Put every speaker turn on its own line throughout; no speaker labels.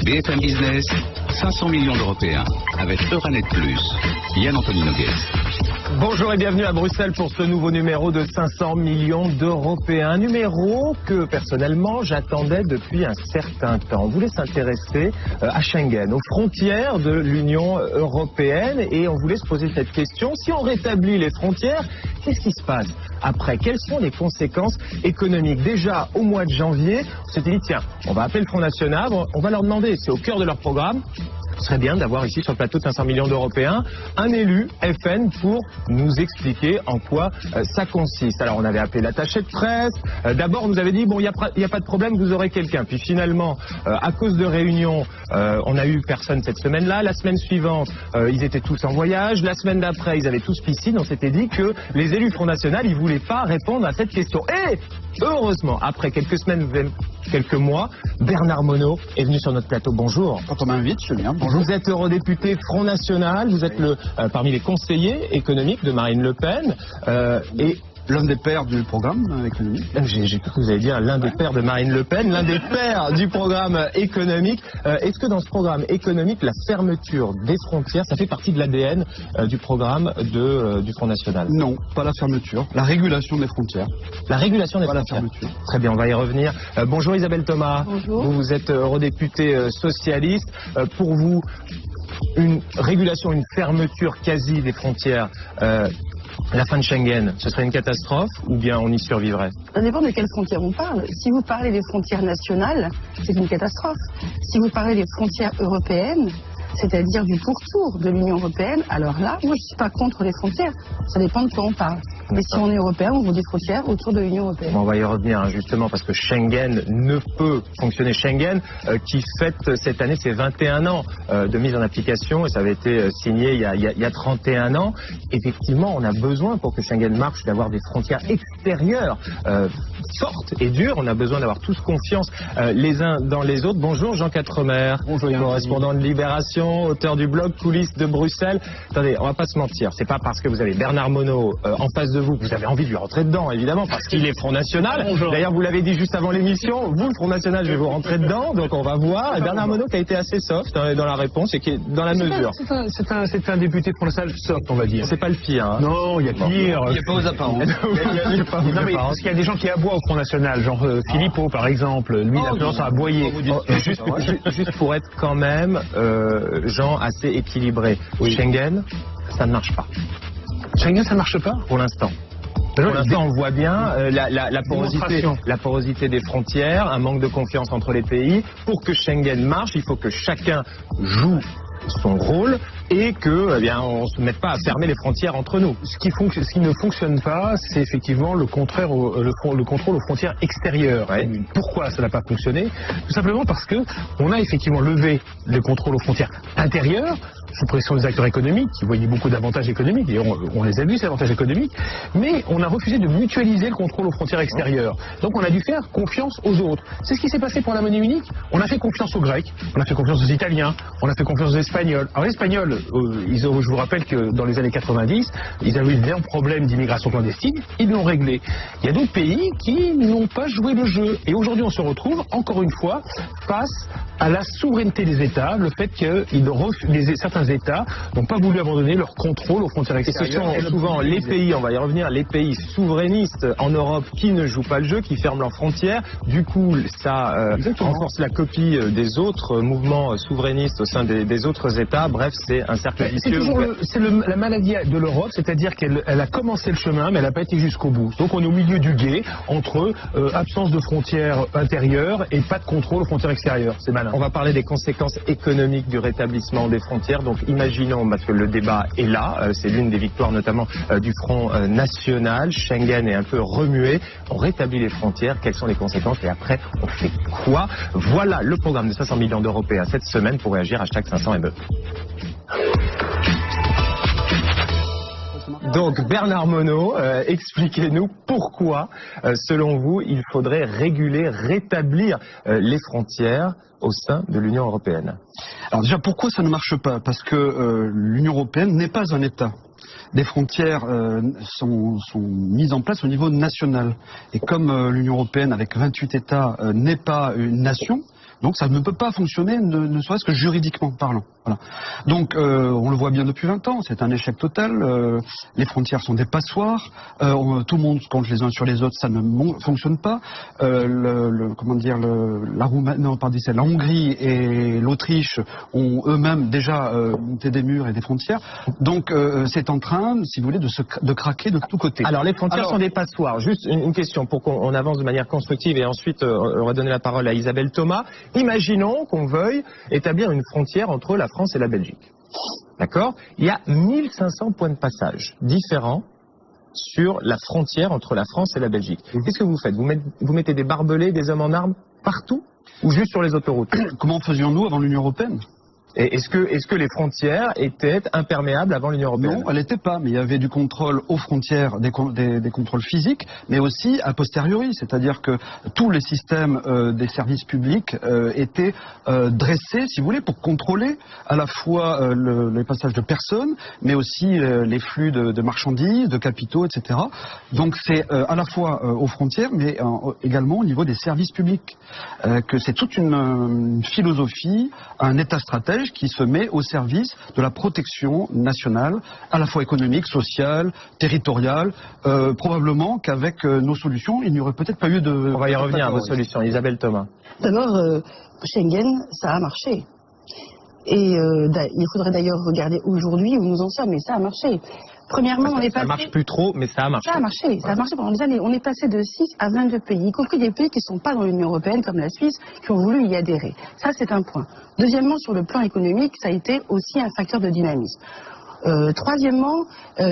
BFM Business, 500 millions d'Européens, avec Euranet Plus. Yann-Anthony Noguès.
Bonjour et bienvenue à Bruxelles pour ce nouveau numéro de 500 millions d'Européens. Un numéro que personnellement j'attendais depuis un certain temps. On voulait s'intéresser à Schengen, aux frontières de l'Union européenne, et on voulait se poser cette question. Si on rétablit les frontières, qu'est-ce qui se passe après? Quelles sont les conséquences économiques? Déjà au mois de janvier, on s'était dit tiens, on va appeler le Front National, on va leur demander, c'est au cœur de leur programme. Ce serait bien d'avoir ici sur le plateau de 500 millions d'Européens un élu FN pour nous expliquer en quoi ça consiste. Alors on avait appelé l'attaché de presse, d'abord on nous avait dit bon il n'y a pas de problème, vous aurez quelqu'un. Puis finalement à cause de réunions on n'a eu personne cette semaine-là. La semaine suivante ils étaient tous en voyage, la semaine d'après ils avaient tous piscine. On s'était dit que les élus Front National ils voulaient pas répondre à cette question. Et heureusement après quelques semaines, quelques mois, Bernard Monod est venu sur notre plateau. Bonjour.
Quand on m'invite, je viens. Bonjour.
Vous êtes eurodéputé Front National, vous êtes parmi les conseillers économiques de Marine Le Pen et
l'un des pères du programme économique.
J'ai cru que vous allez dire l'un des pères de Marine Le Pen, l'un des pères du programme économique. Est-ce que dans ce programme économique, la fermeture des frontières, ça fait partie de l'ADN du programme du Front National?
Non, pas la fermeture, la régulation des frontières.
La régulation des frontières.
La fermeture.
Très bien, on va y revenir. Bonjour Isabelle Thomas.
Bonjour.
Vous êtes eurodéputée socialiste. Pour vous, une régulation, une fermeture quasi des frontières, la fin de Schengen, ce serait une catastrophe ou bien on y survivrait?
Ça dépend de quelles frontières on parle. Si vous parlez des frontières nationales, c'est une catastrophe. Si vous parlez des frontières européennes, c'est-à-dire du pourtour de l'Union européenne, alors là, moi je ne suis pas contre les frontières. Ça dépend de quoi on parle. Mais si on est européen, on veut des frontières autour de l'Union européenne.
Bon, on va y revenir justement parce que Schengen ne peut fonctionner. Schengen qui fête cette année ses 21 ans de mise en application, et ça avait été signé il y a 31 ans. Effectivement, on a besoin pour que Schengen marche d'avoir des frontières extérieures fortes et dures. On a besoin d'avoir tous confiance les uns dans les autres. Bonjour Jean Quatremer, correspondant de Libération, auteur du blog Coulisses de Bruxelles. Attendez, on va pas se mentir, c'est pas parce que vous avez Bernard Monod en face de vous que vous avez envie de lui rentrer dedans, évidemment, parce qu'il est Front National. D'ailleurs, vous l'avez dit juste avant l'émission, vous, le Front National, je vais vous rentrer dedans, donc on va voir. Et Bernard Monod qui a été assez soft dans la réponse et qui est dans la mesure.
C'est un député Front National soft, on va dire.
C'est pas le pire. Hein.
Non, il y a pire.
Il n'y a pas aux apparences.
Non, mais parce qu'il y a des gens qui aboient au Front National, genre Philippot, par exemple. Lui, il a tendance à aboyer.
Juste pour être quand même gens assez équilibrés. Oui. Schengen, ça ne marche pas.
Schengen, ça marche pas
pour l'instant. Pour l'instant, on voit bien la porosité des frontières, un manque de confiance entre les pays. Pour que Schengen marche, il faut que chacun joue son rôle et que, on se mette pas à fermer les frontières entre nous.
Ce qui ne fonctionne pas, c'est effectivement le contrôle aux frontières extérieures.
Ouais.
Pourquoi ça n'a pas fonctionné? Tout simplement parce que on a effectivement levé le contrôle aux frontières intérieures sous pression des acteurs économiques qui voyaient beaucoup d'avantages économiques, et on les a vus ces avantages économiques, mais on a refusé de mutualiser le contrôle aux frontières extérieures. Donc on a dû faire confiance aux autres. C'est ce qui s'est passé pour la monnaie unique. On a fait confiance aux Grecs, on a fait confiance aux Italiens, on a fait confiance aux Espagnols. Alors les Espagnols, je vous rappelle que dans les années 90, ils avaient eu d'énormes problèmes d'immigration clandestine, ils l'ont réglé. Il y a d'autres pays qui n'ont pas joué le jeu. Et aujourd'hui on se retrouve, encore une fois, face à la souveraineté des États, le fait que certains États n'ont pas voulu abandonner leur contrôle aux frontières extérieures.
Et ce sont souvent les pays, on va y revenir, les pays souverainistes en Europe qui ne jouent pas le jeu, qui ferment leurs frontières. Du coup, ça renforce la copie des autres mouvements souverainistes au sein des autres États. Bref, c'est un cercle vicieux.
C'est la maladie de l'Europe, c'est-à-dire qu'elle a commencé le chemin, mais elle n'a pas été jusqu'au bout. Donc on est au milieu du gué entre absence de frontières intérieures et pas de contrôle aux frontières extérieures. C'est malin.
On va parler des conséquences économiques du rétablissement des frontières. Donc imaginons, parce que le débat est là, c'est l'une des victoires notamment du Front National. Schengen est un peu remué. On rétablit les frontières. Quelles sont les conséquences? Et après, on fait quoi? Voilà le programme de 500 millions d'Européens cette semaine pour réagir à chaque 500 ME. Donc Bernard Monod, expliquez-nous pourquoi, selon vous, il faudrait rétablir les frontières au sein de l'Union européenne.
Alors déjà, pourquoi ça ne marche pas? Parce que l'Union européenne n'est pas un État. des frontières sont mises en place au niveau national. Et comme l'Union européenne, avec 28 États, n'est pas une nation, donc ça ne peut pas fonctionner, ne serait-ce que juridiquement parlant. Voilà. Donc on le voit bien depuis 20 ans, c'est un échec total. Les frontières sont des passoires. Tout le monde se compte les uns sur les autres, ça ne fonctionne pas. La Hongrie et l'Autriche ont eux-mêmes déjà monté des murs et des frontières. Donc c'est en train, si vous voulez, de craquer de tous côtés.
Alors les frontières sont des passoires. Juste une question pour qu'on avance de manière constructive et ensuite on va donner la parole à Isabelle Thomas. Imaginons qu'on veuille établir une frontière entre la France et la Belgique. D'accord ? Il y a 1500 points de passage différents sur la frontière entre la France et la Belgique. Qu'est-ce que vous faites ? Vous mettez des barbelés, des hommes en armes partout ou juste sur les autoroutes ?
Comment faisions-nous avant l'Union européenne ?
Et est-ce que les frontières étaient imperméables avant l'Union européenne ?
Non, elles n'étaient pas, mais il y avait du contrôle aux frontières, des contrôles physiques, mais aussi a posteriori, c'est-à-dire que tous les systèmes des services publics étaient dressés, si vous voulez, pour contrôler à la fois les passages de personnes, mais aussi les flux de marchandises, de capitaux, etc. Donc c'est à la fois aux frontières, mais également au niveau des services publics, que c'est toute une philosophie, un état stratège qui se met au service de la protection nationale, à la fois économique, sociale, territoriale. Probablement qu'avec nos solutions, il n'y aurait peut-être pas eu de...
On va y revenir à vos solutions. Isabelle Thomas.
D'abord, Schengen, ça a marché. Et il faudrait d'ailleurs regarder aujourd'hui où nous en sommes, et ça a marché. Premièrement, on est passé...
Ça marche plus trop, mais ça a marché.
Ça a marché pendant des années. On est passé de 6 à 22 pays, y compris des pays qui ne sont pas dans l'Union européenne, comme la Suisse, qui ont voulu y adhérer. Ça, c'est un point. Deuxièmement, sur le plan économique, ça a été aussi un facteur de dynamisme. Troisièmement,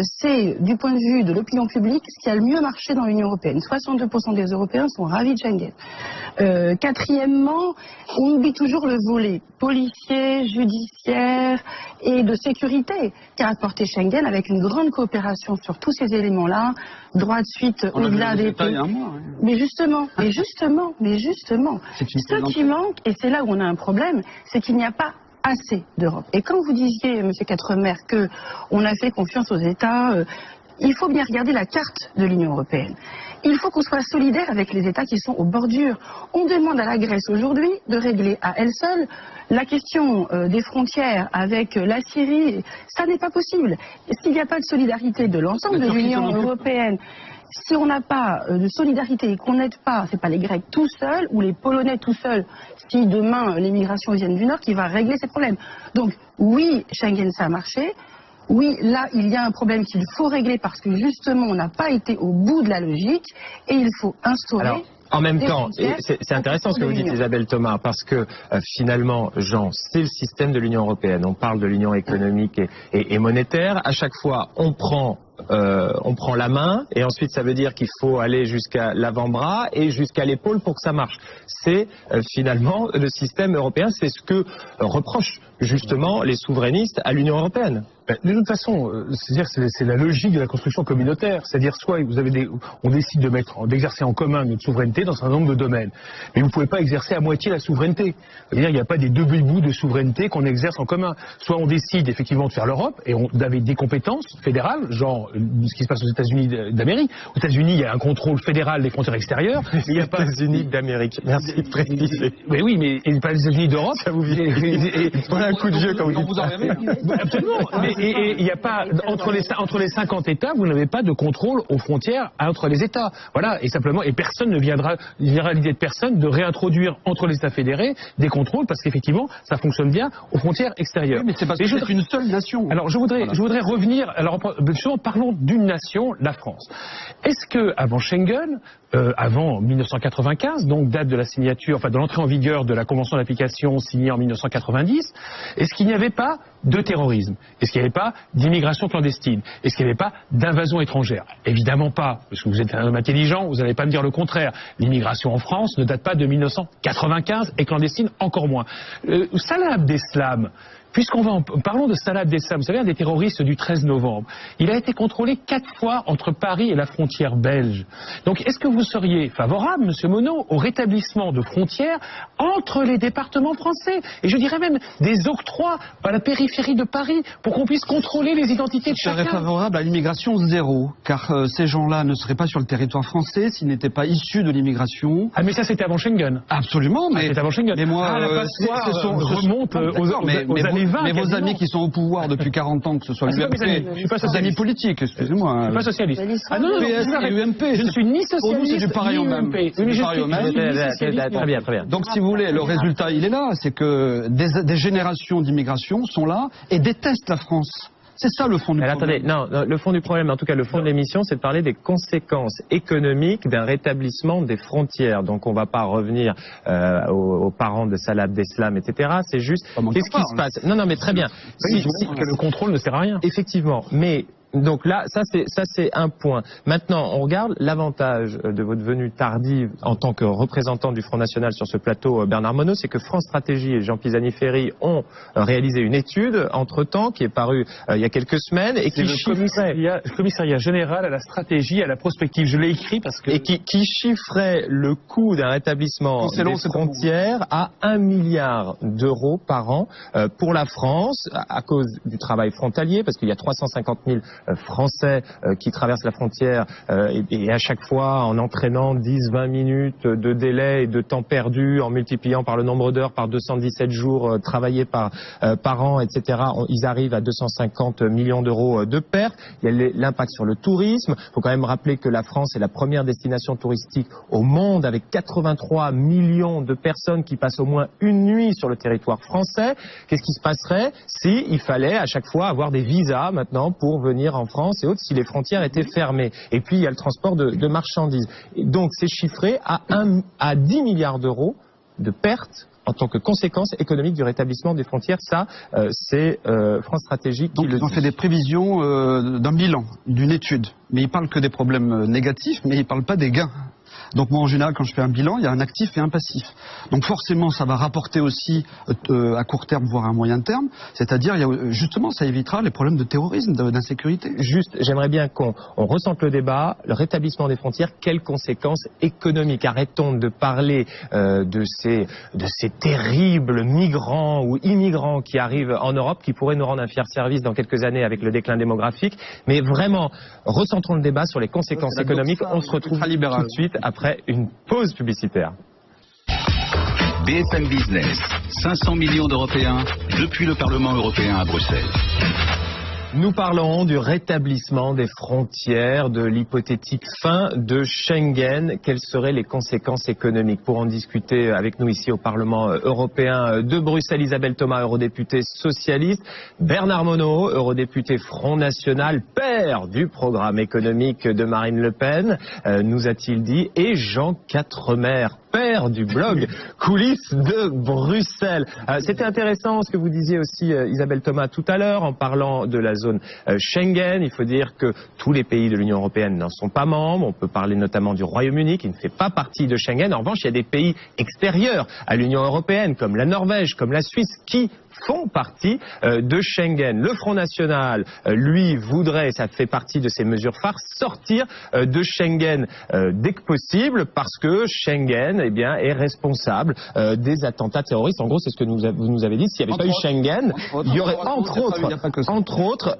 c'est du point de vue de l'opinion publique ce qui a le mieux marché dans l'Union européenne. 62% des Européens sont ravis de Schengen. Quatrièmement, on oublie toujours le volet policier, judiciaire et de sécurité qu'a apporté Schengen avec une grande coopération sur tous ces éléments-là, droit de suite au-delà des pays. Mais justement, ce qui manque, et c'est là où on a un problème, c'est qu'il n'y a pas assez d'Europe. Et quand vous disiez, M. Quatremer, qu'on a fait confiance aux États, il faut bien regarder la carte de l'Union européenne. Il faut qu'on soit solidaire avec les États qui sont aux bordures. On demande à la Grèce aujourd'hui de régler à elle seule la question des frontières avec la Syrie. Ça n'est pas possible. S'il n'y a pas de solidarité de l'ensemble de l'Union européenne, si on n'a pas de solidarité et qu'on n'aide pas, c'est pas les Grecs tout seuls ou les Polonais tout seuls, si demain les migrations viennent du Nord, qui va régler ces problèmes. Donc oui, Schengen ça a marché. Oui, là il y a un problème qu'il faut régler parce que justement on n'a pas été au bout de la logique et il faut instaurer...
Alors, en même temps, c'est intéressant ce que vous dites Isabelle Thomas, parce que finalement, Jean, c'est le système de l'Union européenne. On parle de l'union économique et monétaire. À chaque fois, on prend la main et ensuite ça veut dire qu'il faut aller jusqu'à l'avant-bras et jusqu'à l'épaule pour que ça marche. C'est finalement le système européen, c'est ce que reprochent justement les souverainistes à l'Union européenne.
De toute façon, c'est la logique de la construction communautaire. C'est-à-dire, soit on décide d'exercer en commun notre souveraineté dans un certain nombre de domaines. Mais vous ne pouvez pas exercer à moitié la souveraineté. C'est-à-dire, il n'y a pas des deux bouts de souveraineté qu'on exerce en commun. Soit on décide effectivement de faire l'Europe et on avait des compétences fédérales, genre ce qui se passe aux États-Unis d'Amérique. Aux États-Unis, il y a un contrôle fédéral des frontières extérieures. Il n'y a pas
les États-Unis d'Amérique. Merci de préciser.
Mais oui, mais il n'y a pas les États-Unis d'Europe.
Ça vous vient. Prenez un coup de vieux quand vous dites ça.
Absolument. Et il n'y a pas, entre les 50 États, vous n'avez pas de contrôle aux frontières entre les États. Voilà, et simplement, et personne ne viendra l'idée de personne de réintroduire entre les États fédérés des contrôles, parce qu'effectivement, ça fonctionne bien aux frontières extérieures.
Oui, mais c'est parce que c'est une seule nation.
Alors, je voudrais revenir, alors, justement, parlons d'une nation, la France. Est-ce que, avant Schengen, avant 1995, donc date de la signature, enfin de l'entrée en vigueur de la Convention d'application signée en 1990, est-ce qu'il n'y avait pas de terrorisme? Est-ce qu'il n'y avait pas d'immigration clandestine? Est-ce qu'il n'y avait pas d'invasion étrangère? Évidemment pas, parce que vous êtes un homme intelligent, vous n'allez pas me dire le contraire. L'immigration en France ne date pas de 1995 et clandestine encore moins. Salah Abdeslam, Parlons de Salah Abdeslam, vous savez, un des terroristes du 13 novembre. Il a été contrôlé 4 fois entre Paris et la frontière belge. Donc, est-ce que vous seriez favorable, Monsieur Monod, au rétablissement de frontières entre les départements français? Et je dirais même des octrois à la périphérie de Paris pour qu'on puisse contrôler les identités de
Je serais
chacun.
favorable à l'immigration zéro, car ces gens-là ne seraient pas sur le territoire français s'ils n'étaient pas issus de l'immigration.
Ah, mais ça, c'était avant Schengen.
Absolument, mais...
C'était avant Schengen.
Mais moi,
la passoire remonte aux
mais
années 20.
mais vos
quasiment.
amis qui sont au pouvoir depuis 40 ans, que ce soit
Ah, c'est pas mes amis. Je suis pas
vos
socialiste.
amis politiques, excusez-moi.
Je suis pas socialiste.
l'histoire
Ah non, non,
de
PS
non,
et UMP.
je ne suis ni
Pour nous, c'est
socialiste
du pareil au
ni
même.
UMP.
C'est du
Oui,
pareil au même.
Très bien, très bien.
Donc, si vous voulez, le résultat, il est là. C'est que des générations d'immigration sont là et détestent la France. C'est ça le fond du
Alors,
problème.
attendez, non, le fond du problème, en tout cas le fond de l'émission, c'est de parler des conséquences économiques d'un rétablissement des frontières. Donc on ne va pas revenir aux parents de Salah Abdeslam, etc. C'est juste, qu'est-ce qui se passe? Non, mais très bien.
Oui, que le contrôle ne sert à rien.
Effectivement, mais donc là, ça c'est un point. Maintenant, on regarde l'avantage de votre venue tardive en tant que représentant du Front National sur ce plateau, Bernard Monod, c'est que France Stratégie et Jean Pisani-Ferry ont réalisé une étude entre-temps qui est parue il y a quelques semaines et qui chiffrait
Le commissariat général à la stratégie, à la prospective. Je l'ai écrit parce que...
et qui chiffrait le coût d'un rétablissement des frontières à 1 milliard d'euros par an pour la France à cause du travail frontalier, parce qu'il y a 350 000 Français qui traversent la frontière et à chaque fois en entraînant 10-20 minutes de délai et de temps perdu, en multipliant par le nombre d'heures par 217 jours travaillés par an, etc. Ils arrivent à 250 millions d'euros de pertes. Il y a l'impact sur le tourisme. Il faut quand même rappeler que la France est la première destination touristique au monde avec 83 millions de personnes qui passent au moins une nuit sur le territoire français. Qu'est-ce qui se passerait si il fallait à chaque fois avoir des visas maintenant pour venir en France et autres si les frontières étaient fermées? Et puis il y a le transport de marchandises. Et donc c'est chiffré à 10 milliards d'euros de pertes en tant que conséquence économique du rétablissement des frontières. Ça, c'est France Stratégie qui
Donc
le
ils ont
dit.
fait des prévisions d'un bilan, d'une étude. Mais ils parlent que des problèmes négatifs, mais ils parlent pas des gains. Donc moi en général quand je fais un bilan, il y a un actif et un passif. Donc forcément ça va rapporter aussi à court terme voire à moyen terme, c'est-à-dire justement ça évitera les problèmes de terrorisme, d'insécurité.
Juste, j'aimerais bien qu'on ressente le débat, le rétablissement des frontières, quelles conséquences économiques? Arrêtons de parler de ces terribles migrants ou immigrants qui arrivent en Europe, qui pourraient nous rendre un fier service dans quelques années avec le déclin démographique, mais vraiment, recentrons le débat sur les conséquences économiques. On se retrouve tout de suite après une pause publicitaire.
BFM Business, 500 millions d'Européens depuis le Parlement européen à Bruxelles.
Nous parlons du rétablissement des frontières, de l'hypothétique fin de Schengen. Quelles seraient les conséquences économiques? Pour en discuter avec nous ici au Parlement européen de Bruxelles, Isabelle Thomas, eurodéputée socialiste, Bernard Monod, eurodéputé Front National, père du programme économique de Marine Le Pen, nous a-t-il dit, et Jean Quatremer, père du blog Coulisses de Bruxelles. C'était intéressant ce que vous disiez aussi, Isabelle Thomas, tout à l'heure, en parlant de la zone Schengen. Il faut dire que tous les pays de l'Union européenne n'en sont pas membres. On peut parler notamment du Royaume-Uni qui ne fait pas partie de Schengen. En revanche, il y a des pays extérieurs à l'Union européenne, comme la Norvège, comme la Suisse, qui font partie de Schengen. Le Front National, lui, voudrait, ça fait partie de ses mesures phares, sortir de Schengen dès que possible, parce que Schengen, eh bien, est responsable des attentats terroristes. En gros, c'est ce que vous nous avez dit. S'il n'y avait pas eu Schengen, il y aurait entre autres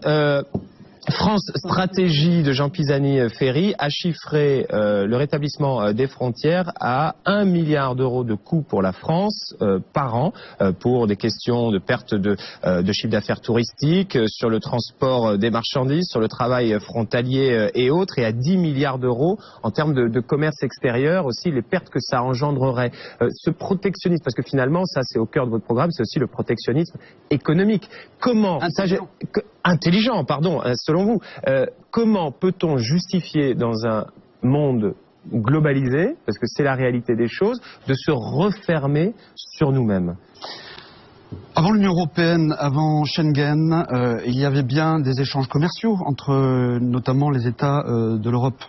France Stratégie de Jean Pisani-Ferry a chiffré le rétablissement des frontières à 1 milliard d'euros de coûts pour la France par an pour des questions de perte de chiffre d'affaires touristique, sur le transport des marchandises, sur le travail frontalier et autres, et à 10 milliards d'euros en termes de commerce extérieur aussi, les pertes que ça engendrerait. Ce protectionnisme, parce que finalement ça c'est au cœur de votre programme, c'est aussi le protectionnisme économique. Comment intelligent, pardon, selon vous, comment peut-on justifier dans un monde globalisé, parce que c'est la réalité des choses, de se refermer sur nous-mêmes?
Avant l'Union européenne, avant Schengen, il y avait bien des échanges commerciaux entre notamment les États de l'Europe.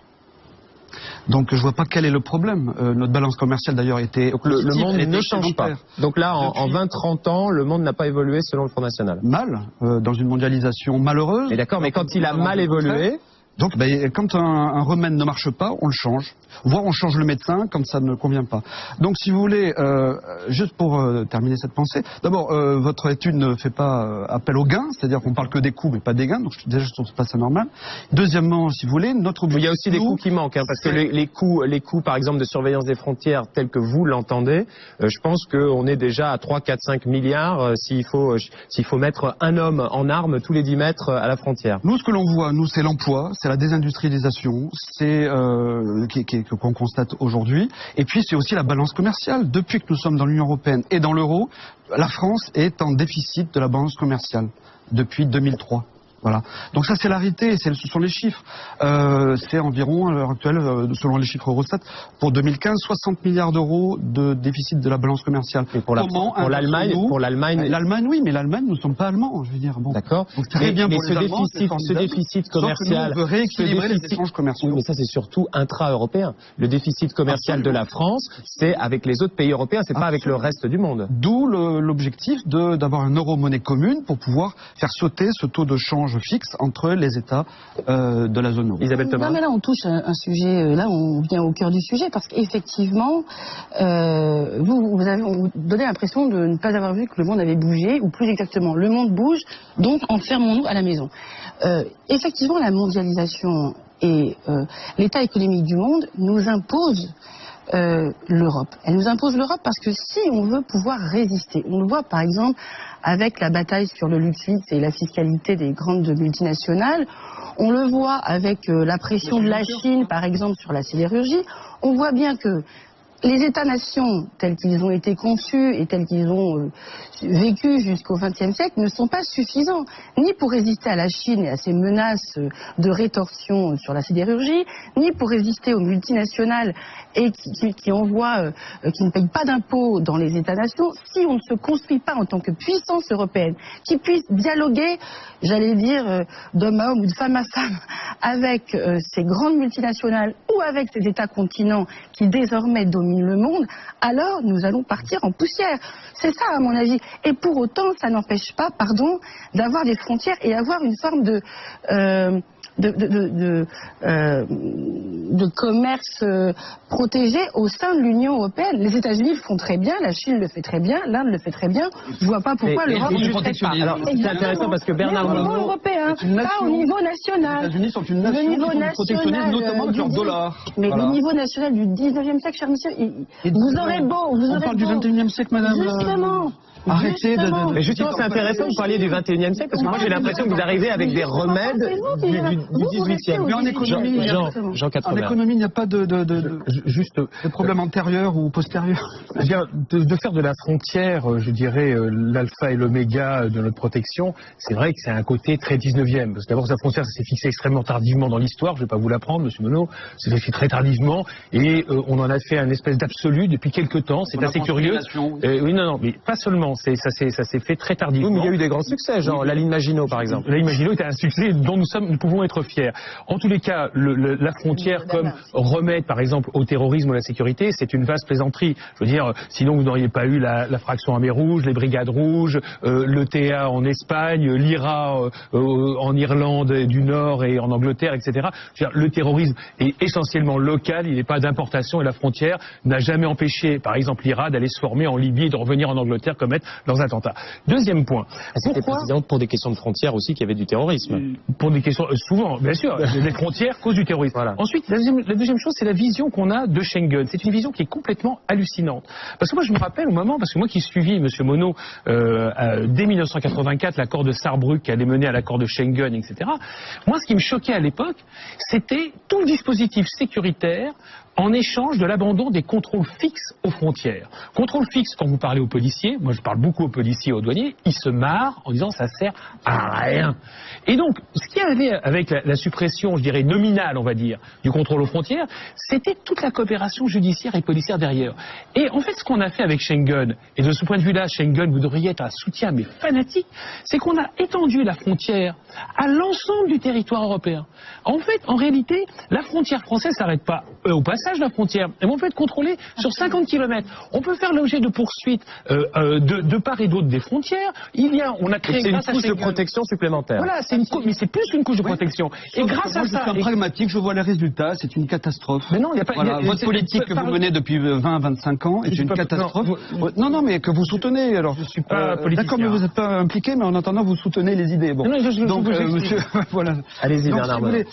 Donc je vois pas quel est le problème. Notre balance commerciale d'ailleurs était positive,
le monde
elle était
ne change pas.
excédentaire.
Donc là, en 20-30 ans, le monde n'a pas évolué selon le Front National.
Mal, dans une mondialisation malheureuse.
Mais d'accord, mais quand il a mal évolué...
Donc, quand un remède ne marche pas, on le change. Voire on change le médecin quand ça ne convient pas. Donc, si vous voulez, juste pour terminer cette pensée, d'abord, votre étude ne fait pas appel aux gains, c'est-à-dire qu'on parle que des coûts, mais pas des gains. Donc, déjà, je trouve pas ça normal. Deuxièmement, si vous voulez, notre objectif...
Il y a aussi des coûts qui manquent, parce que les coûts, par exemple, de surveillance des frontières, tels que vous l'entendez, je pense qu'on est déjà à 3, 4, 5 milliards s'il faut mettre un homme en armes tous les 10 mètres à la frontière.
Nous, ce que l'on voit, c'est l'emploi, c'est la désindustrialisation, c'est qu'on constate aujourd'hui. Et puis, c'est aussi la balance commerciale. Depuis que nous sommes dans l'Union européenne et dans l'euro, la France est en déficit de la balance commerciale depuis 2003. Voilà. Donc ça, c'est la réalité, ce sont les chiffres. C'est environ, à l'heure actuelle, selon les chiffres Eurostat, pour 2015, 60 milliards d'euros de déficit de la balance commerciale.
Et pour l'Allemagne,
l'Allemagne, oui, mais l'Allemagne, nous ne sommes pas allemands, je veux dire. Bon.
D'accord.
Donc très bien pour les Allemands,
ce déficit commercial,
on veut rééquilibrer les échanges commerciaux.
Oui, mais ça, c'est surtout intra-européen. Le déficit commercial de la France, c'est avec les autres pays européens, c'est pas avec le reste du monde.
D'où l'objectif d'avoir une euro-monnaie commune pour pouvoir faire sauter ce taux de change fixe entre les États de la zone euro.
Isabelle Thomas.
Non, mais là, on touche un sujet, là, on vient au cœur du sujet, parce qu'effectivement, vous avez donné l'impression de ne pas avoir vu que le monde avait bougé, ou plus exactement, le monde bouge, donc enfermons-nous à la maison. Effectivement, la mondialisation et l'état économique du monde nous imposent l'Europe. Elle nous impose l'Europe parce que si on veut pouvoir résister, on le voit par exemple avec la bataille sur le LuxLeaks et la fiscalité des grandes multinationales, on le voit avec la pression de la Chine par exemple sur la sidérurgie, on voit bien que les États-nations, tels qu'ils ont été conçus et tels qu'ils ont vécu jusqu'au XXe siècle, ne sont pas suffisants, ni pour résister à la Chine et à ses menaces de rétorsion sur la sidérurgie, ni pour résister aux multinationales et qui envoient, qui ne payent pas d'impôts dans les États-nations, si on ne se construit pas en tant que puissance européenne, qui puisse dialoguer, j'allais dire, d'homme à homme ou de femme à femme, avec ces grandes multinationales ou avec ces États-continents qui désormais dominent le monde, alors nous allons partir en poussière. C'est ça à mon avis. Et pour autant, ça n'empêche pas, d'avoir des frontières et avoir une forme de commerce protégé au sein de l'Union européenne. Les États-Unis le font très bien, la Chine le fait très bien, l'Inde le fait très bien. Je ne vois pas pourquoi l'Europe ne le ferait pas.
Alors, c'est intéressant parce que Bernard
Monod...
Monod...
européen, pas au niveau national.
Les États-Unis sont une nation qui sont protectionnistes, notamment avec leur dollar.
Mais le niveau national du 19e siècle, cher monsieur, vous aurez beau...
On parle du 21e siècle, madame.
Justement.
Arrêtez de...
Mais justement, c'est intéressant que vous parliez du 21e siècle, parce que moi j'ai l'impression que vous arrivez avec des remèdes du 18e.
Mais en économie,
Jean
en économie, il n'y a pas de problème antérieur ou postérieur.
De faire de la frontière, je dirais, l'alpha et l'oméga de notre protection, c'est vrai que c'est un côté très 19e. Parce que d'abord, la frontière, ça s'est fixé extrêmement tardivement dans l'histoire, je ne vais pas vous l'apprendre, monsieur Monod, c'est fixé très tardivement, et on en a fait un espèce d'absolu depuis quelques temps, c'est assez curieux. Oui, non, mais pas seulement. Ça s'est fait très tardivement.
Oui, mais il y a eu des grands succès, genre la ligne Maginot par exemple.
La ligne Maginot était un succès dont nous pouvons être fiers. En tous les cas, la frontière comme remède par exemple au terrorisme ou à la sécurité, c'est une vaste plaisanterie. Je veux dire, sinon vous n'auriez pas eu la fraction armée rouge, les brigades rouges, l'ETA en Espagne, l'IRA en Irlande du Nord et en Angleterre, etc. Je veux dire, le terrorisme est essentiellement local, il n'est pas d'importation et la frontière n'a jamais empêché, par exemple, l'IRA d'aller se former en Libye et de revenir en Angleterre commettre leurs attentats. Deuxième point.
C'était précisément pour des questions de frontières aussi qu'il y avait du terrorisme.
Pour des questions, souvent, bien sûr, les frontières causent du terrorisme. Voilà. Ensuite, la deuxième chose, c'est la vision qu'on a de Schengen. C'est une vision qui est complètement hallucinante. Parce que moi, je me rappelle au moment, parce que moi qui suivis, monsieur Monod, dès 1984, l'accord de Sarrebruck qui allait mener à l'accord de Schengen, etc. Moi, ce qui me choquait à l'époque, c'était tout le dispositif sécuritaire en échange de l'abandon des contrôles fixes aux frontières. Contrôle fixe, quand vous parlez aux policiers, moi je parle beaucoup aux policiers et aux douaniers, ils se marrent en disant ça sert à rien. Et donc, ce qu'il y avait avec la suppression, je dirais, nominale, on va dire, du contrôle aux frontières, c'était toute la coopération judiciaire et policière derrière. Et en fait, ce qu'on a fait avec Schengen, et de ce point de vue-là, Schengen, vous devriez être un soutien, mais fanatique, c'est qu'on a étendu la frontière à l'ensemble du territoire européen. En fait, en réalité, la frontière française s'arrête pas au passage de la frontière. Et on peut être contrôlé sur 50 km. On peut faire l'objet de poursuites de part et d'autre des frontières. On a créé
une couche de protection supplémentaire.
Voilà, mais c'est plus qu'une couche de protection. Et grâce à ça,
je suis pragmatique, je vois les résultats, c'est une catastrophe.
Mais non, il n'y a pas.
Voilà, votre politique que vous menez depuis 20-25 ans est une catastrophe. Non, mais que vous soutenez. Alors,
je suis pas politicien.
D'accord, mais vous n'êtes pas impliqué, mais en attendant, vous soutenez les idées. Bon.
Non, donc,
monsieur, voilà.
Allez-y, Bernard Monod.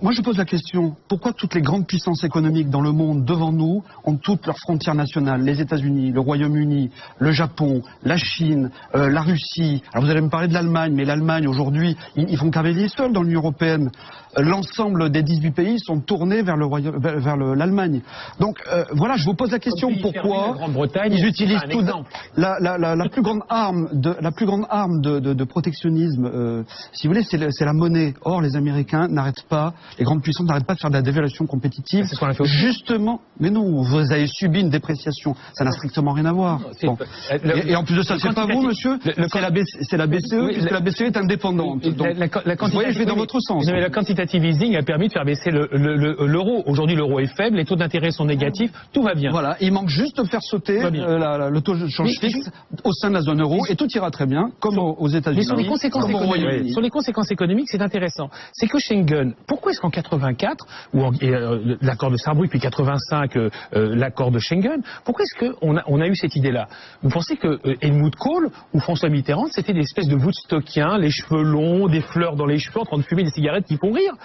Moi, je pose la question pourquoi toutes les grandes puissances économiques dans le monde devant nous ont toutes leurs frontières nationales, les États-Unis, le Royaume-Uni, le Japon, la Chine, la Russie. Alors vous allez me parler de l'Allemagne, mais l'Allemagne aujourd'hui, ils font cavalier seul dans l'Union européenne. L'ensemble des 18 pays sont tournés vers l'Allemagne. Donc voilà, je vous pose la question pourquoi ils utilisent tout la plus grande arme de protectionnisme, si vous voulez, c'est la monnaie. Or les Américains n'arrêtent pas, les grandes puissances n'arrêtent pas de faire de la dévaluation compétitive.
C'est ce qu'on a fait aussi.
Justement, mais non, vous avez subi une dépréciation. Ça n'a strictement rien à voir. Bon. Et en plus de ça, c'est pas vous, monsieur, c'est la BCE, puisque la BCE est indépendante. Donc, vous voyez, je vais dans votre sens.
Mais le quantitative easing a permis de faire baisser l'euro. Aujourd'hui, l'euro est faible, les taux d'intérêt sont négatifs, tout va bien.
Voilà, il manque juste de faire sauter le taux de change fixe au sein de la zone euro, et tout ira très bien, comme aux États-Unis.
Mais sur les conséquences économiques, c'est intéressant. C'est que Schengen, pourquoi est-ce qu'en 84, l'accord de Sarrebruck, puis 85, l'accord de Schengen, pourquoi est-ce qu'on a eu cette idée-là? Vous pensez que Helmut Kohl ou François Mitterrand, c'était des espèces de Woodstockiens, les cheveux longs, des fleurs dans les cheveux, en train de fumer des cigarettes qui font rire?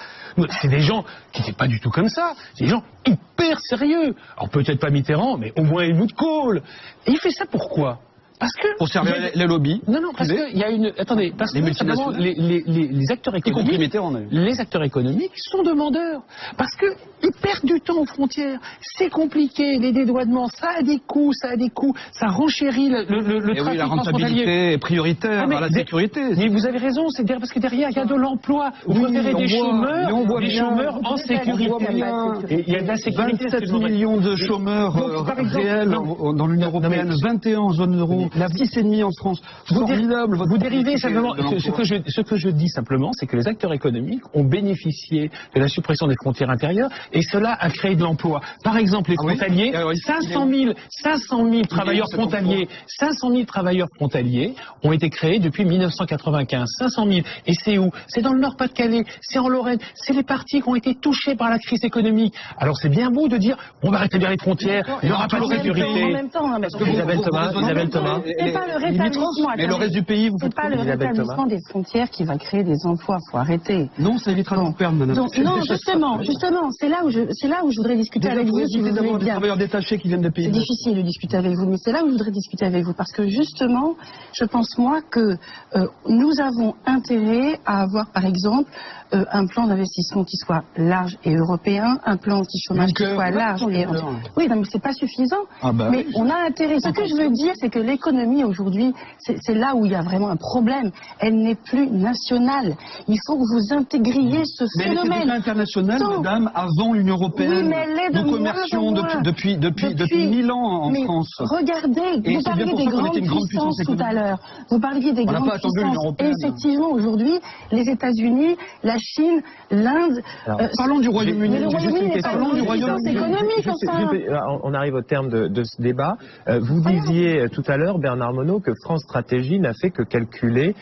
C'est des gens qui n'étaient pas du tout comme ça. C'est des gens hyper sérieux. Alors peut-être pas Mitterrand, mais au moins Helmut Kohl. Et il fait ça pourquoi? Parce que
pour servir les lobbies.
Non, parce qu'il y a une. Attendez, parce que les acteurs économiques, les acteurs économiques sont demandeurs. Parce que ils perdent du temps aux frontières. C'est compliqué, les dédouanements, ça a des coûts, ça renchérit le trafic.
Oui, la rentabilité est prioritaire à la sécurité.
Mais vous avez raison, c'est parce que derrière il y a de l'emploi. Vous verrez des chômeurs en sécurité.
Et il y a de la sécurité. 27 millions de chômeurs réels dans l'Union européenne, 21 en zone euro. La 6,5 en France. Formidable.
Vous dérivez simplement. Ce que je dis simplement, c'est que les acteurs économiques ont bénéficié de la suppression des frontières intérieures et cela a créé de l'emploi. Par exemple, les frontaliers, 500 000 travailleurs frontaliers, 500 000 travailleurs frontaliers ont été créés depuis 1995. 500 000. Et c'est où? C'est dans le Nord-Pas-de-Calais, c'est en Lorraine, c'est les parties qui ont été touchées par la crise économique. Alors c'est bien beau de dire, on va rétablir les frontières, il n'y aura pas de sécurité.
En même temps,
Isabelle Thomas.
C'est pas le rétablissement.
Mais le reste du pays, vous
c'est pas le rétablissement des frontières qui va créer des emplois. Faut arrêter.
Non, ça évitera de perdre, madame.
Donc, non, justement, c'est là où je voudrais discuter avec vous. Si vous voulez bien.
Travailleurs détachés qui viennent des pays.
C'est difficile de discuter avec vous, mais c'est là où je voudrais discuter avec vous parce que justement, je pense moi que nous avons intérêt à avoir, par exemple, un plan d'investissement qui soit large et européen, un plan anti-chômage qui soit large et oui, non, mais c'est pas suffisant. Mais on a intérêt. Ce que je veux dire, c'est que l'économie aujourd'hui, c'est là où il y a vraiment un problème. Elle n'est plus nationale. Il faut que vous intégriez ce phénomène.
Mais elle était internationale, madame, avant l'Union européenne.
Oui, mais elle est de
nous commercions depuis 1000 ans en France.
Regardez, vous parliez des grandes puissances tout à l'heure. Vous parliez des grandes puissances. Et effectivement, aujourd'hui, les États-Unis, la Chine, l'Inde.
Parlons du Royaume-Uni.
Parlons du Royaume-Uni.
On arrive au terme de ce débat. Vous disiez tout à l'heure, Bernard Monod, que France Stratégie n'a fait que calculer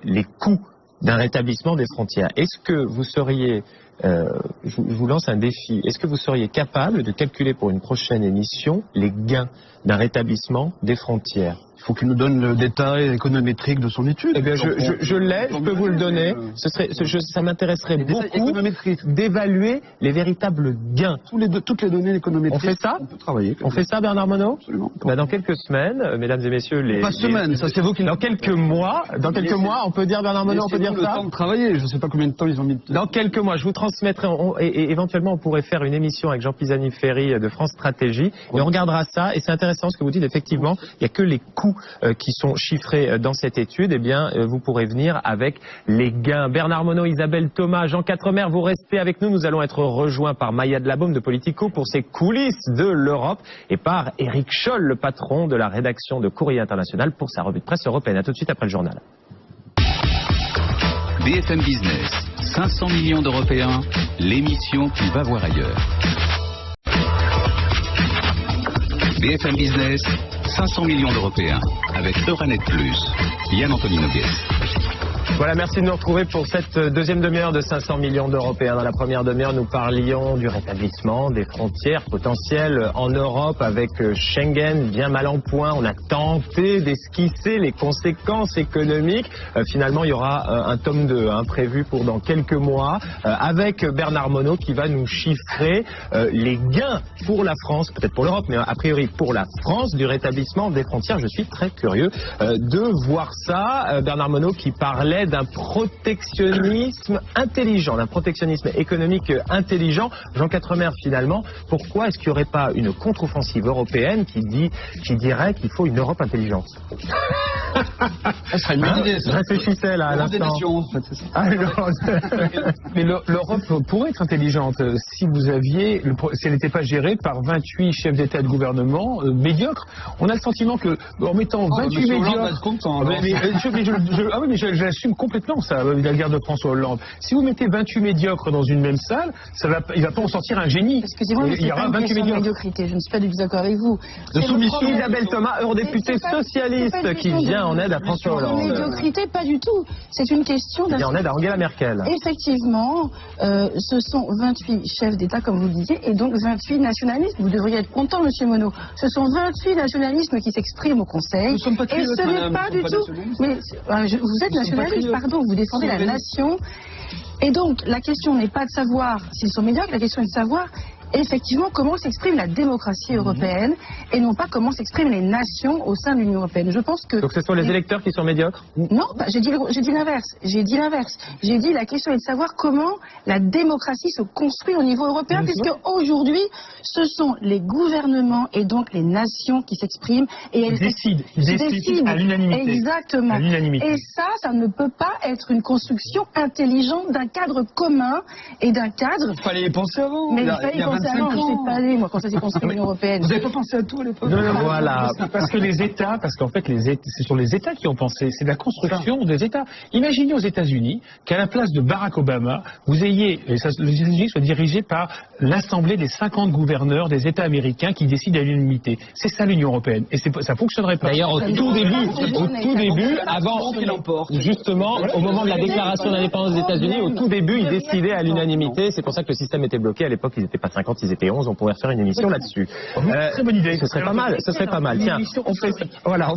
les coûts d'un rétablissement des frontières. Est-ce que vous seriez, je vous lance un défi, est-ce que vous seriez capable de calculer pour une prochaine émission les gains d'un rétablissement des frontières?
Il faut qu'il nous donne le détail économétrique de son étude.
Eh bien, je l'ai, je peux vous le donner. Ça m'intéresserait beaucoup d'évaluer les véritables gains.
Toutes les données économétriques.
On fait ça?
On peut travailler.
On fait ça, Bernard Monod?
Absolument.
Dans quelques semaines, mesdames et messieurs,
Pas semaines, ça c'est vous qui...
Dans quelques mois, on peut dire, Bernard Monod, on peut dire ça?
le temps de travailler, je ne sais pas combien de temps ils ont mis.
Dans quelques mois, je vous transmettrai, et éventuellement on pourrait faire une émission avec Jean Pisani-Ferry de France Stratégie, et on regardera ça, et c'est intéressant ce que vous dites, effectivement, il n'y a que les coûts qui sont chiffrés dans cette étude, eh bien, vous pourrez venir avec les gains. Bernard Monod, Isabelle Thomas, Jean Quatremer, vous restez avec nous. Nous allons être rejoints par Maya Dlabaume de Politico pour ses coulisses de l'Europe et par Éric Scholl, le patron de la rédaction de Courrier International pour sa revue de presse européenne. À tout de suite après le journal.
BFM Business, 500 millions d'Européens, l'émission qui va voir ailleurs. BFM Business, 500 millions d'Européens, avec Euranet Plus. Yann Anthony Noguès.
Voilà, merci de nous retrouver pour cette deuxième demi-heure de 500 millions d'Européens. Dans la première demi-heure, nous parlions du rétablissement des frontières potentielles en Europe avec Schengen bien mal en point. On a tenté d'esquisser les conséquences économiques. Finalement, il y aura un tome 2 prévu pour dans quelques mois avec Bernard Monod qui va nous chiffrer les gains pour la France, peut-être pour l'Europe, mais a priori pour la France, du rétablissement des frontières. Je suis très curieux de voir ça. Bernard Monod qui parlait d'un protectionnisme intelligent, d'un protectionnisme économique intelligent. Jean Quatremer, finalement, pourquoi est-ce qu'il n'y aurait pas une contre-offensive européenne qui dirait qu'il faut une Europe intelligente?
Ça serait une bonne idée, ça.
Je réfléchissais là à l'instant.
Mais l'Europe pourrait être intelligente si elle n'était pas gérée par 28 chefs d'État et de gouvernement médiocres. On a le sentiment que, en mettant 28 médiocres... mais je l'assume complètement, ça, la guerre de François Hollande. Si vous mettez 28 médiocres dans une même salle, il va pas en sortir un génie.
Excusez-moi, mais il y aura 28 médiocres. Médiocrité. Je ne suis pas du tout d'accord avec vous.
De soumission, Isabelle Thomas, eurodéputée socialiste, qui vient en aide à François Hollande.
Médiocrité, pas du tout. C'est une question
de... en aide à Angela Merkel.
Effectivement, ce sont 28 chefs d'État, comme vous le disiez, et donc 28 nationalistes. Vous devriez être content, monsieur Monod. Ce sont 28 nationalismes qui s'expriment au Conseil.
Nous sommes pas
et ce n'est pas du tout... Mais vous êtes nationaliste, pardon, vous défendez la nation. Et donc, la question n'est pas de savoir s'ils sont médiocres, la question est de savoir effectivement comment s'exprime la démocratie européenne et non pas comment s'expriment les nations au sein de l'Union européenne. Je pense que...
Donc ce sont les électeurs qui sont médiocres?
Non, j'ai dit l'inverse. J'ai dit la question est de savoir comment la démocratie se construit au niveau européen, puisque aujourd'hui, ce sont les gouvernements et donc les nations qui s'expriment et elles décident
à l'unanimité.
Exactement. Et ça ne peut pas être une construction intelligente d'un cadre commun et d'un cadre...
Il fallait y penser avant.
Mais il fallait y penser avant. Je ne sais pas aller, moi, quand ça s'est construit l'Union européenne.
Vous n'avez pas pensé à tout à l'époque?
Non, voilà.
Parce qu'en fait, ce sont les États qui ont pensé. C'est la construction des États. Imaginez aux États-Unis qu'à la place de Barack Obama, les États-Unis soient dirigés par l'Assemblée des 50 gouverneurs des États américains qui décident à l'unanimité. C'est ça l'Union européenne. Et ça fonctionnerait pas.
D'ailleurs, au tout début, avant, justement, au moment de la déclaration d'indépendance des États-Unis, au tout début, ils décidaient à l'unanimité. C'est pour ça que le système était bloqué. À l'époque, ils n'étaient pas 50, ils étaient 11. On pourrait faire une émission là-dessus.
Très bonne idée.
Ce serait pas mal. Tiens, on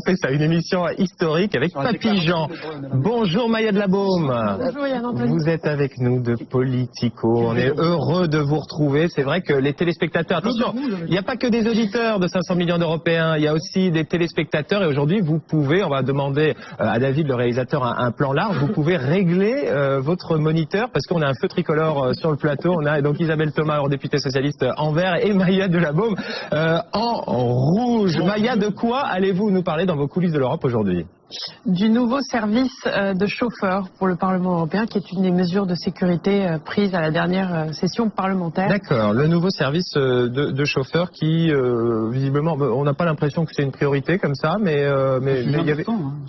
fait ça, une émission historique avec Papy Jean. Bonjour Maya Dlabaume.
Bonjour Yann Anthony.
Vous êtes avec nous de Politico. On est heureux de vous retrouver. C'est vrai que les téléspectateurs, attention, il n'y a pas que des auditeurs de 500 millions d'Européens, il y a aussi des téléspectateurs et aujourd'hui vous pouvez, on va demander à David le réalisateur un plan large, vous pouvez régler votre moniteur parce qu'on a un feu tricolore sur le plateau. On a donc Isabelle Thomas, eurodéputée socialiste en vert et Maya Dlabaume en rouge. Maya, de quoi allez-vous nous parler dans vos coulisses de l'Europe aujourd'hui?
Du nouveau service de chauffeur pour le Parlement européen, qui est une des mesures de sécurité prises à la dernière session parlementaire.
D'accord, le nouveau service de chauffeur qui, visiblement, on n'a pas l'impression que c'est une priorité comme ça, mais il y avait...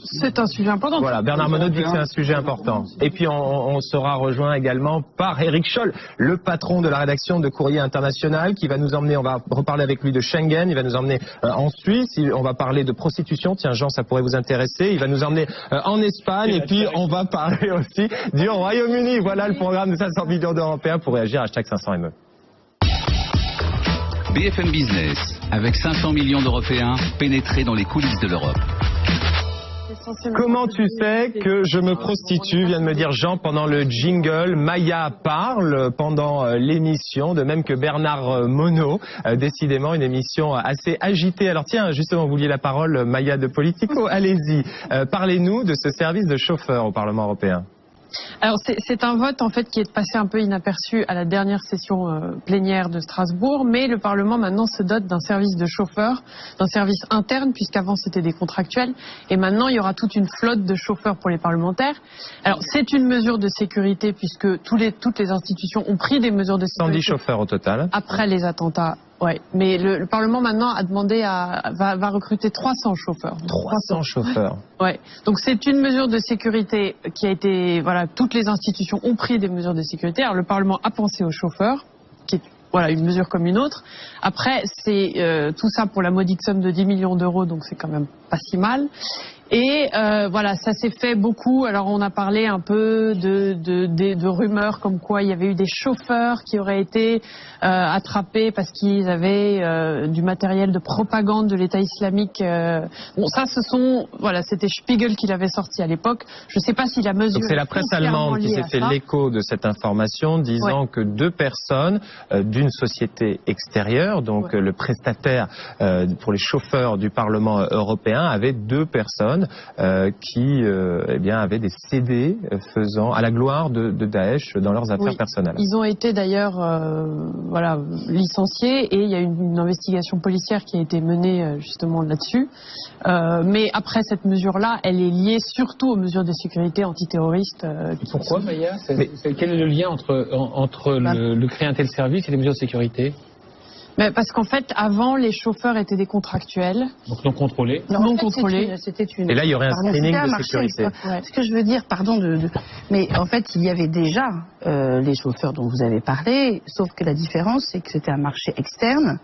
C'est un sujet important.
Voilà, Bernard Monod dit que c'est un sujet important. Et puis on sera rejoint également par Éric Scholl, le patron de la rédaction de Courrier International, qui va nous emmener, on va reparler avec lui de Schengen, il va nous emmener en Suisse, on va parler de prostitution, tiens Jean, ça pourrait vous intéresser. Il va nous emmener en Espagne et puis on va parler aussi du Royaume-Uni. Voilà le programme de 500 millions d'Européens pour réagir à #500ME.
BFM Business, avec 500 millions d'Européens pénétrés dans les coulisses de l'Europe.
Comment tu sais que je me prostitue, vient de me dire Jean pendant le jingle. Maya parle pendant l'émission, de même que Bernard Monod. Décidément une émission assez agitée. Alors tiens, justement, vous vouliez la parole, Maya de Politico. Allez-y, parlez-nous de ce service de chauffeur au Parlement européen.
Alors c'est un vote en fait qui est passé un peu inaperçu à la dernière session plénière de Strasbourg, mais le Parlement maintenant se dote d'un service de chauffeurs, d'un service interne, puisqu'avant c'était des contractuels, et maintenant il y aura toute une flotte de chauffeurs pour les parlementaires. Alors c'est une mesure de sécurité puisque toutes les institutions ont pris des mesures de sécurité.
110 chauffeurs au total.
Après les attentats. Ouais, mais le Parlement maintenant a demandé va recruter 300 chauffeurs.
300 chauffeurs.
Ouais. Donc c'est une mesure de sécurité qui a été, voilà, toutes les institutions ont pris des mesures de sécurité. Alors le Parlement a pensé aux chauffeurs, qui est voilà une mesure comme une autre. Après c'est tout ça pour la modique somme de 10 millions d'euros, donc c'est quand même pas si mal. Et voilà, ça s'est fait beaucoup. Alors on a parlé un peu de rumeurs comme quoi il y avait eu des chauffeurs qui auraient été attrapés parce qu'ils avaient du matériel de propagande de l'État islamique. Bon, ça, c'était Spiegel qui l'avait sorti à l'époque. Je ne sais pas si la mesure.
Donc c'est la presse allemande qui s'est fait l'écho de cette information, disant que 2 personnes d'une société extérieure, donc le prestataire pour les chauffeurs du Parlement européen, avait 2 personnes qui avaient des CD faisant à la gloire de Daesh dans leurs affaires personnelles.
Ils ont été d'ailleurs licenciés et il y a une investigation policière qui a été menée justement là-dessus. Mais après cette mesure-là, elle est liée surtout aux mesures de sécurité antiterroristes.
Pourquoi, Maya ? Quel est le lien entre le créer un tel service et les mesures de sécurité ?
Mais parce qu'en fait, avant, les chauffeurs étaient des contractuels.
Donc non contrôlés.
Non contrôlés.
Et là, il y aurait un screening de sécurité.
Ce que je veux dire, pardon, mais en fait, il y avait déjà les chauffeurs dont vous avez parlé, sauf que la différence, c'est que c'était un marché externe,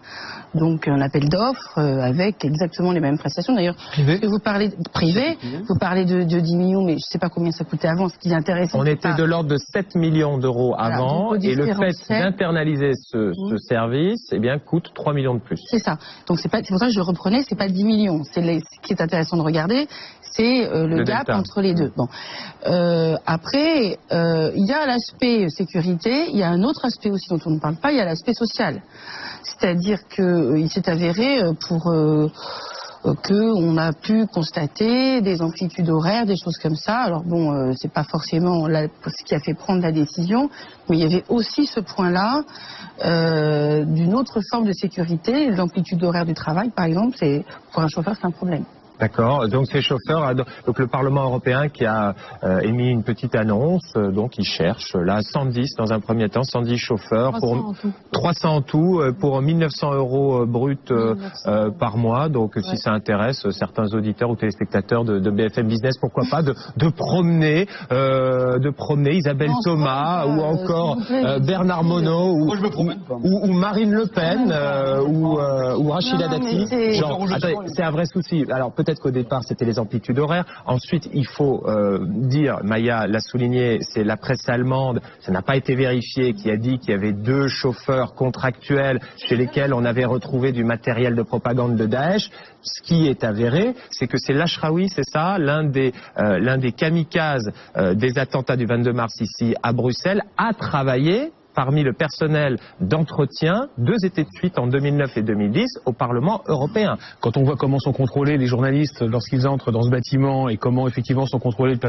donc un appel d'offres avec exactement les mêmes prestations. D'ailleurs, vous parlez privé, vous parlez de 10 millions, mais je ne sais pas combien ça coûtait avant. Ce qui est intéressant,
on était de l'ordre de 7 millions d'euros avant, et le fait d'internaliser ce service, coûte 3 millions de plus.
C'est ça. Donc c'est pour ça que je le reprenais, c'est pas 10 millions. Ce qui est intéressant de regarder, c'est le gap delta entre les deux. Bon. Après, il y a l'aspect sécurité, il y a un autre aspect aussi dont on ne parle pas, il y a l'aspect social. C'est-à-dire qu'il s'est avéré qu'on a pu constater des amplitudes horaires, des choses comme ça. Alors bon, c'est pas forcément ce qui a fait prendre la décision, mais il y avait aussi ce point-là d'une autre forme de sécurité. L'amplitude horaire du travail, par exemple, pour un chauffeur, c'est un problème.
D'accord. Donc ces chauffeurs, donc le Parlement européen qui a émis une petite annonce, donc il cherche là 110 dans un premier temps, 110 chauffeurs pour 300 en tout pour 1 900 euros bruts par mois. Donc si ça intéresse certains auditeurs ou téléspectateurs de BFM Business, pourquoi pas de promener Isabelle Thomas ou encore Bernard Monod ou Marine Le Pen ou Rachida Dati. C'est un vrai souci. Alors peut-être qu'au départ c'était les amplitudes horaires. Ensuite il faut dire, Maya l'a souligné, c'est la presse allemande, ça n'a pas été vérifié, qui a dit qu'il y avait 2 chauffeurs contractuels chez lesquels on avait retrouvé du matériel de propagande de Daesh. Ce qui est avéré, c'est que c'est l'Ashraoui, c'est ça, l'un des kamikazes des attentats du 22 mars ici à Bruxelles, a travaillé parmi le personnel d'entretien 2 étés de suite en 2009 et 2010 au Parlement européen.
Quand on voit comment sont contrôlés les journalistes lorsqu'ils entrent dans ce bâtiment et comment effectivement sont contrôlés le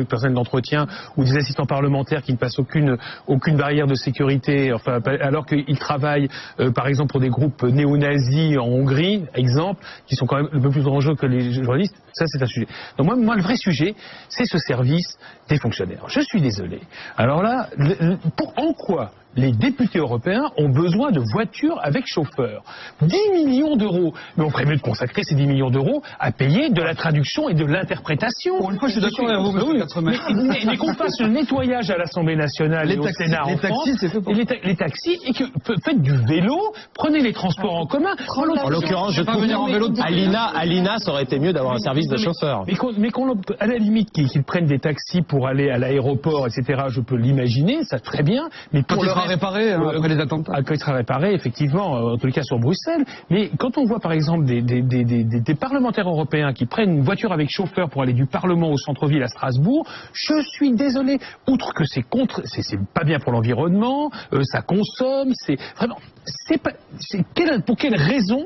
personnel d'entretien ou des assistants parlementaires qui ne passent aucune barrière de sécurité, enfin, alors qu'ils travaillent par exemple pour des groupes néo-nazis en Hongrie, exemple, qui sont quand même un peu plus dangereux que les journalistes, ça c'est un sujet. Donc moi le vrai sujet, c'est ce service des fonctionnaires. Je suis désolé. Alors là, en quoi les députés européens ont besoin de voitures avec chauffeur? 10 millions d'euros. Mais on ferait mieux de consacrer ces 10 millions d'euros à payer de la traduction et de l'interprétation.
Pour une fois, je suis d'accord avec vous,
mais qu'on fasse le nettoyage à l'Assemblée nationale et au Sénat en France. Les taxis, et que faites du vélo, prenez les transports en commun.
En l'occurrence, je trouve à l'INA, ça aurait été mieux d'avoir un service de chauffeur.
Mais à la limite qu'ils prennent des taxis pour aller à l'aéroport, etc., je peux l'imaginer, ça très bien. Mais pour le
sera réparé après les attentats.
Quand il sera réparé, effectivement, en tous les cas sur Bruxelles. Mais quand on voit par exemple des parlementaires européens qui prennent une voiture avec chauffeur pour aller du Parlement au centre-ville à Strasbourg, je suis désolé. Outre que c'est pas bien pour l'environnement, ça consomme, c'est vraiment, pour quelle raison?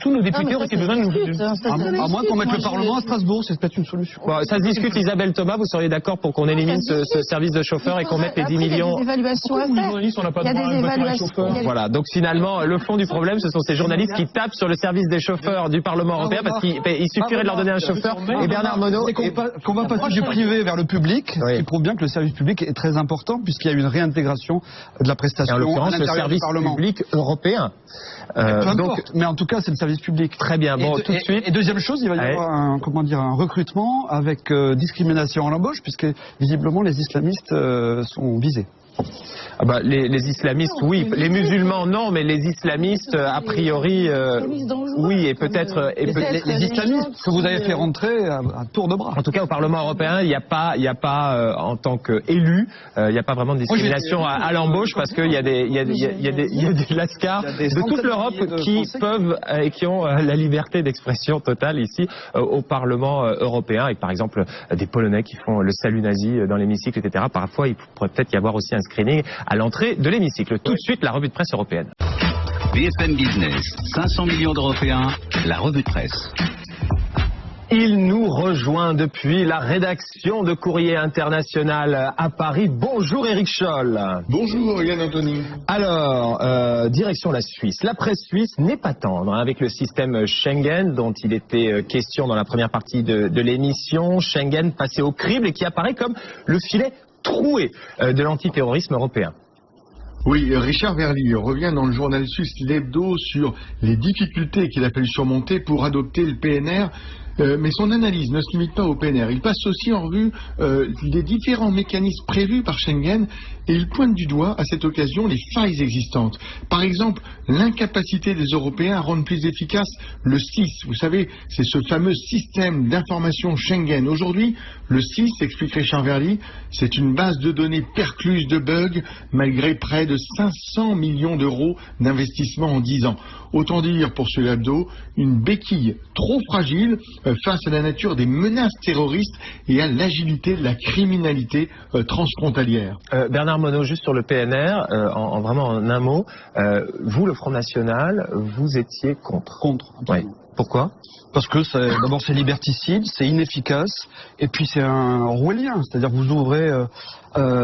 Tous nos députés ont été besoin de nous...
À moins qu'on mette le Parlement à Strasbourg, c'est peut-être une solution.
Bon, ça se discute, Isabelle Thomas, vous seriez d'accord pour qu'on élimine ce service de chauffeur et qu'on mette les 10 millions...
Il y a des évaluations à faire.
Il y a des évaluations.
Voilà, donc finalement, le fond du problème, ce sont ces journalistes qui tapent sur le service des chauffeurs du Parlement européen parce qu'il suffirait de leur donner un chauffeur. Et Bernard Monod...
Qu'on va passer du privé vers le public, ce qui prouve bien que le service public est très important puisqu'il y a une réintégration de la prestation.
En l'occurrence, le service public européen.
Mais en tout cas, c'est le service public.
Très bien. Bon, tout de suite.
Et deuxième chose, il va y avoir un recrutement avec discrimination à l'embauche, puisque visiblement les islamistes sont visés.
Ah bah, les islamistes, oui. Les musulmans, non, mais les islamistes, a priori, oui, et peut-être...
Les islamistes que vous avez fait rentrer à tour de bras.
En tout cas, au Parlement européen, il n'y a pas en tant qu'élu, il n'y a pas vraiment de discrimination à l'embauche parce qu'il y a des lascars de toute l'Europe qui ont la liberté d'expression totale ici au Parlement européen. Et par exemple, des Polonais qui font le salut nazi dans l'hémicycle, etc. Parfois, il pourrait peut-être y avoir aussi un screening à l'entrée de l'hémicycle. Tout de suite, la revue de presse européenne.
BFM Business, 500 millions d'Européens, la revue de presse.
Il nous rejoint depuis la rédaction de Courrier International à Paris. Bonjour Éric Scholl.
Bonjour Yann Anthony.
Alors, direction la Suisse. La presse suisse n'est pas tendre avec le système Schengen dont il était question dans la première partie de l'émission. Schengen passé au crible et qui apparaît comme le filet troué de l'antiterrorisme européen.
Oui, Richard Verly revient dans le journal suisse L'Hebdo sur les difficultés qu'il a fallu surmonter pour adopter le PNR. Mais son analyse ne se limite pas au PNR. Il passe aussi en revue les différents mécanismes prévus par Schengen et il pointe du doigt à cette occasion les failles existantes. Par exemple, l'incapacité des Européens à rendre plus efficace le SIS. Vous savez, c'est ce fameux système d'information Schengen. Aujourd'hui, le SIS, explique Richard Verly, c'est une base de données percluse de bugs malgré près de 500 millions d'euros d'investissement en 10 ans. Autant dire, pour ce L'Hebdo, une béquille trop fragile face à la nature des menaces terroristes et à l'agilité de la criminalité transfrontalière.
Bernard Monod, juste sur le PNR, vraiment en un mot, vous, le Front National, vous étiez contre.
Contre.
Oui. Pourquoi ?
Parce que d'abord c'est liberticide, c'est inefficace, et puis c'est un orwellien, c'est-à-dire que vous ouvrez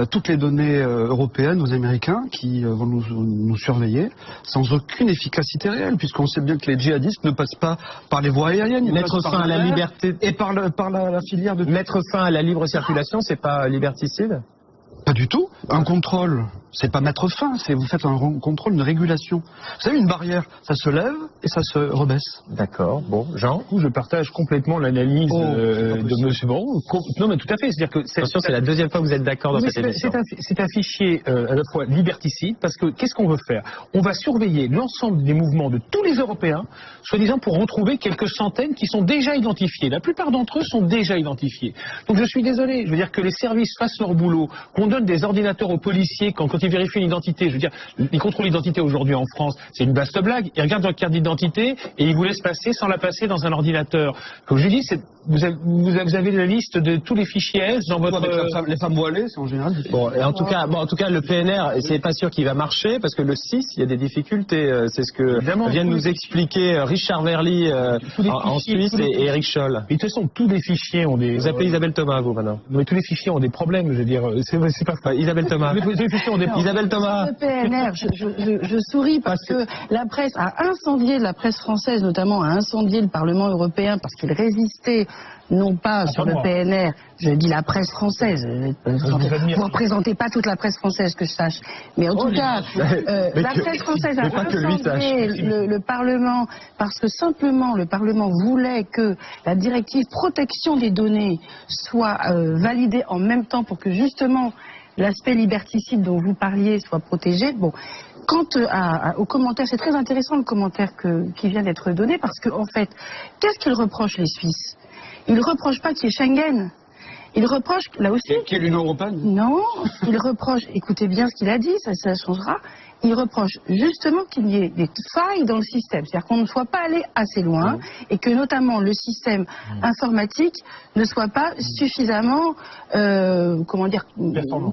toutes les données européennes aux Américains qui vont nous surveiller sans aucune efficacité réelle, puisqu'on sait bien que les djihadistes ne passent pas par les voies aériennes.
Mettre fin à la liberté
et par la filière de...
Mettre fin à la libre circulation, c'est pas liberticide ?
Pas du tout. Un contrôle, c'est pas mettre fin, c'est vous faites un contrôle, une régulation. Vous savez, une barrière, ça se lève et ça se rebaisse.
D'accord. Bon, Jean ?
Je partage complètement l'analyse de monsieur Baron. Non, mais tout à fait. C'est-à-dire que
attention, c'est la deuxième fois que vous êtes d'accord dans cette émission.
C'est un fichier à la fois liberticide, parce que qu'est-ce qu'on veut faire ? On va surveiller l'ensemble des mouvements de tous les Européens, soi-disant pour retrouver quelques centaines qui sont déjà identifiés. La plupart d'entre eux sont déjà identifiés. Donc je suis désolé, je veux dire que les services fassent leur boulot, qu'on donne des ordinateurs aux policiers quand ils vérifient une identité. Je veux dire, les contrôles d'identité aujourd'hui en France, c'est une vaste blague. Ils regardent leur carte d'identité et ils vous laissent passer sans la passer dans un ordinateur. Comme je dis, vous avez la liste de tous les fichiers S dans votre...
Avec les femmes voilées, c'est en général...
Bon, et en tout cas, le PNR, c'est pas sûr qu'il va marcher parce que le 6, il y a des difficultés. C'est ce que vient de nous expliquer Richard Verly en Suisse et Éric Scholl.
Mais de toute façon, tous les fichiers ont des...
Vous appelez Isabelle Thomas, vous, maintenant.
Mais tous les fichiers ont des problèmes, je veux dire. C'est pas...
Isabelle Thomas.
Les fichiers ont des problèmes.
Isabelle Thomas.
Le PNR, je souris parce que la presse a incendié, la presse française notamment a incendié le Parlement européen parce qu'il résistait non pas sur le PNR, je dis la presse française, vous ne représentez pas toute la presse française que je sache, mais en tout cas, la presse française a incendié le Parlement parce que simplement le Parlement voulait que la directive protection des données soit validée en même temps pour que justement l'aspect liberticide dont vous parliez soit protégé. Bon, quant aux commentaires, c'est très intéressant le commentaire qui vient d'être donné parce que en fait, qu'est-ce qu'ils reprochent les Suisses ? Ils ne reprochent pas qu'il y ait Schengen. Il reproche, là aussi...
Qui est l'Union européenne?
Non, il reproche, écoutez bien ce qu'il a dit, ça changera, il reproche justement qu'il y ait des failles dans le système, c'est-à-dire qu'on ne soit pas allé assez loin et que notamment le système informatique ne soit pas suffisamment,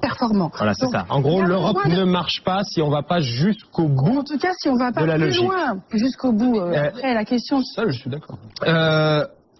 performant.
Voilà, c'est ça. En gros, l'Europe ne marche pas si on ne va pas jusqu'au bout.
En tout cas, si on ne va pas plus loin, jusqu'au bout, après la question...
Ça, je suis d'accord.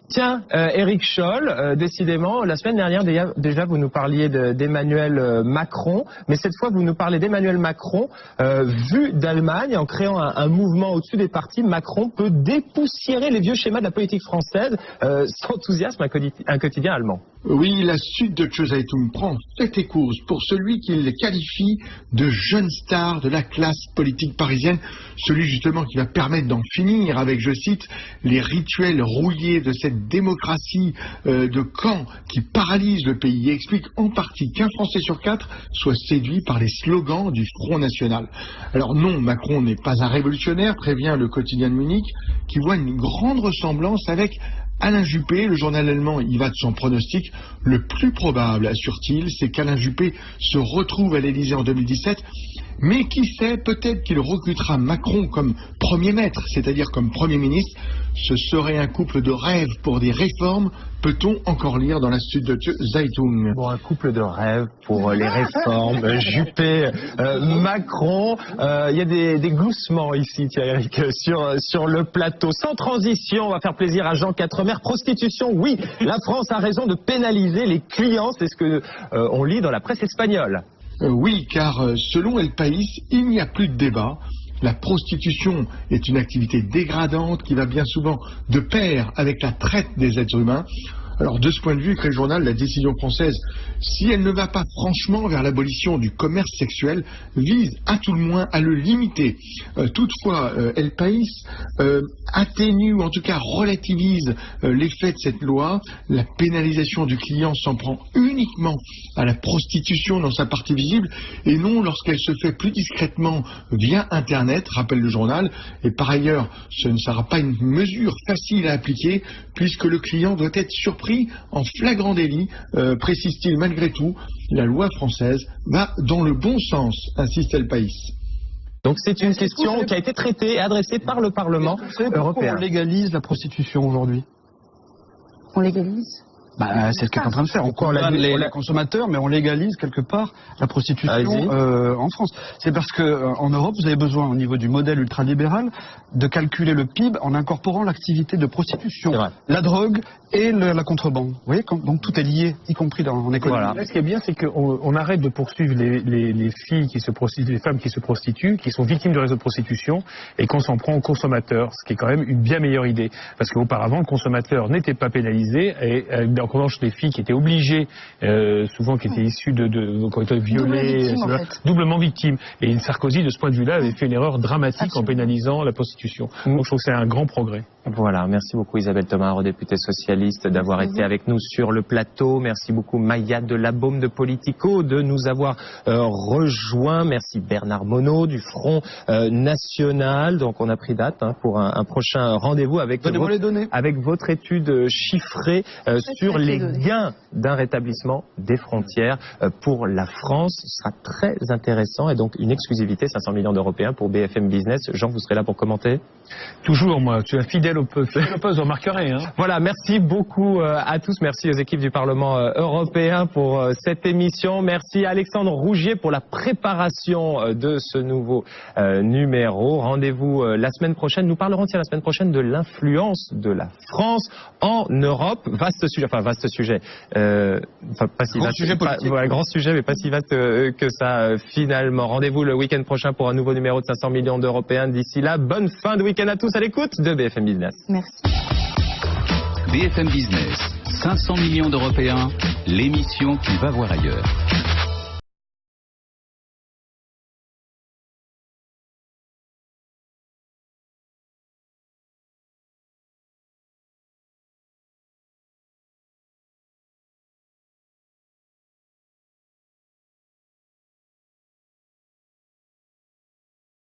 Tiens, Éric Scholl, décidément, la semaine dernière, déjà vous nous parliez d'Emmanuel Macron, mais cette fois vous nous parlez d'Emmanuel Macron vu d'Allemagne. En créant un mouvement au-dessus des partis, Macron peut dépoussiérer les vieux schémas de la politique française sans enthousiasme un quotidien allemand.
Oui, la suite de Zeitung prend fait et course pour celui qu'il qualifie de jeune star de la classe politique parisienne, celui justement qui va permettre d'en finir avec, je cite, les rituels rouillés de cette démocratie de camp qui paralyse le pays et explique en partie qu'un Français sur 4 soit séduit par les slogans du Front National. Alors non, Macron n'est pas un révolutionnaire, prévient le quotidien de Munich, qui voit une grande ressemblance avec Alain Juppé. Le journal allemand y va de son pronostic. Le plus probable, assure-t-il, c'est qu'Alain Juppé se retrouve à l'Élysée en 2017. Mais qui sait, peut-être qu'il recrutera Macron comme premier maître, c'est-à-dire comme Premier ministre. Ce serait un couple de rêves pour des réformes, peut-on encore lire dans la suite de Zeitung.
Bon, un couple de rêves pour les réformes, Juppé, Macron. Il y a des gloussements ici, tiens, Eric, sur le plateau. Sans transition, on va faire plaisir à Jean Quatremer. Prostitution, oui, la France a raison de pénaliser les clients, c'est ce que on lit dans la presse espagnole.
Oui, car selon El País, il n'y a plus de débat. La prostitution est une activité dégradante qui va bien souvent de pair avec la traite des êtres humains. Alors de ce point de vue, écrit le journal, la décision française, si elle ne va pas franchement vers l'abolition du commerce sexuel, vise à tout le moins à le limiter. Toutefois, El País atténue ou en tout cas relativise l'effet de cette loi. La pénalisation du client s'en prend uniquement à la prostitution dans sa partie visible et non lorsqu'elle se fait plus discrètement via Internet, rappelle le journal. Et par ailleurs, ce ne sera pas une mesure facile à appliquer puisque le client doit être surpris en flagrant délit, précise-t-il malgré tout. La loi française va dans le bon sens, insiste El País.
Donc c'est une question qui a été traitée et adressée par le Parlement européen.
On légalise la prostitution aujourd'hui?
On légalise?
C'est ce qu'est en train de faire. On condamne les consommateurs, mais on légalise quelque part la prostitution en France. C'est parce que en Europe, vous avez besoin, au niveau du modèle ultralibéral, de calculer le PIB en incorporant l'activité de prostitution, la drogue et la contrebande. Vous voyez, donc tout est lié, y compris en économie.
Voilà. Là, ce qui est bien, c'est qu'on arrête de poursuivre les filles qui se prostituent, les femmes qui se prostituent, qui sont victimes de réseaux de prostitution, et qu'on s'en prend aux consommateurs, ce qui est quand même une bien meilleure idée. Parce qu'auparavant, le consommateur n'était pas pénalisé, et en revanche, les filles qui étaient obligées, souvent qui étaient issues qui ont été violées, doublement victimes. Et Sarkozy, de ce point de vue-là, avait fait une erreur dramatique en pénalisant la prostitution. Donc je trouve que c'est un grand progrès.
Voilà, merci beaucoup Isabelle Thomas, eurodéputée socialiste, d'avoir été avec nous sur le plateau. Merci beaucoup Maya de la Baume de Politico de nous avoir rejoints. Merci Bernard Monod du Front National. Donc on a pris date pour un prochain rendez-vous avec votre étude chiffrée sur les gains d'un rétablissement des frontières pour la France. Ce sera très intéressant et donc une exclusivité, 500 millions d'Européens pour BFM Business. Jean, vous serez là pour commenter?
Toujours, moi. Tu es fidèle au poste, vous remarquerez.
Voilà, merci beaucoup à tous. Merci aux équipes du Parlement européen pour cette émission. Merci à Alexandre Rougier pour la préparation de ce nouveau numéro. Rendez-vous la semaine prochaine. Nous parlerons la semaine prochaine de l'influence de la France en Europe. Vaste sujet, pas si vaste,
sujet politique.
Grand sujet, mais pas si vaste que ça finalement. Rendez-vous le week-end prochain pour un nouveau numéro de 500 millions d'Européens. D'ici là, bonne fin de week-end à tous à l'écoute de BFM Business.
Merci.
BFM Business, 500 millions d'Européens, l'émission qui va voir ailleurs.